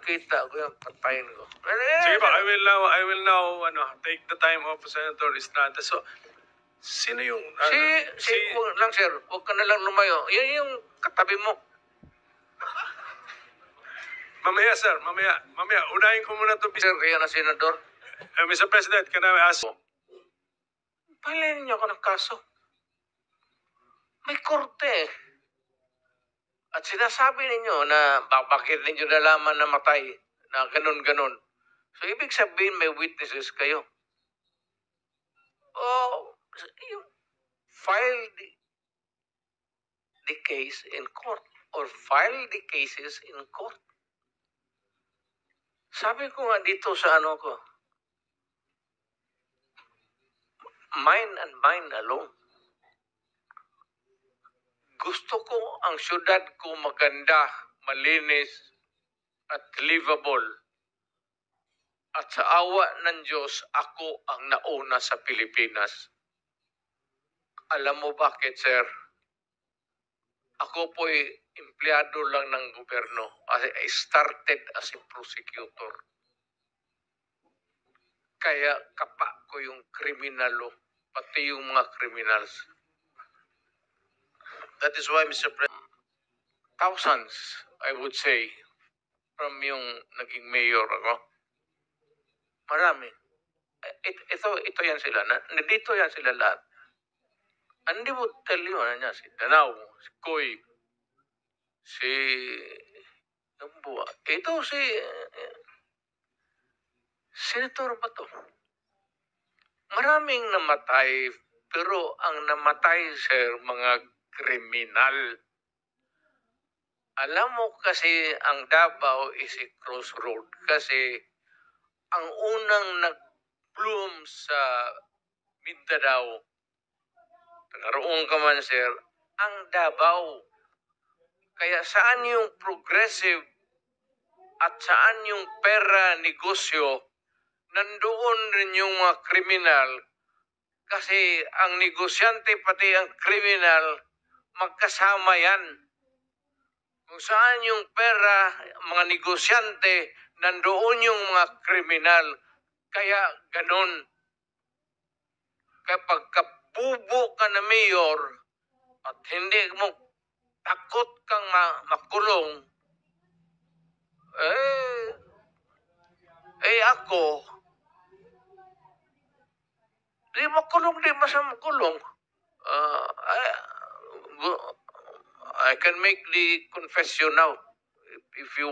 nakita ko yung patayin ko. Sige ba, I will now take the time of Senator Estrada. So, sino yung... Huwag lang, sir. Huwag ka na lang lumayo. Yan yung katabi mo. Mamaya, sir. Mamaya. Unahin ko muna ito. Sir, kaya na senador. Mr. President, can I ask... Palayan niyo ako ng kaso. May korte. At sinasabi ninyo na bakit ninyo nalaman na matay, na ganun-ganun. So, ibig sabihin may witnesses kayo. You file the case in court or file the cases in court. Sabi ko nga dito sa ano ko, mine and mine alone. Gusto ko ang syudad ko maganda, malinis, at livable. At sa awa ng Diyos, ako ang nauna sa Pilipinas. Alam mo bakit, sir? Ako po'y empleyado lang ng gobyerno. I started as a prosecutor. Kaya kapa ko yung kriminalo, pati yung mga criminals. That is why, Mr. President, thousands, I would say, from yung naging mayor ako. Marami. Ito yan sila. Nandito yan sila lahat. And they would tell you, si Danao, si Koy, si Nambua. Ito si Senator Bato. Maraming namatay, pero ang namatay, sir, mga kriminal. Alam mo kasi ang Davao is a crossroad kasi ang unang nag-bloom sa Mindanao, nagaroon ka man, sir, ang Davao. Kaya saan yung progressive at saan yung pera negosyo, nandoon rin yung mga kriminal. Kasi ang negosyante pati ang kriminal, magkasama yan. Kung saan yung pera, mga negosyante, nandoon yung mga kriminal. Kaya ganun. Kapag kapubo ka na mayor at hindi mo takot kang makulong, ako, di makulong, di makulong. I can make the confession now if you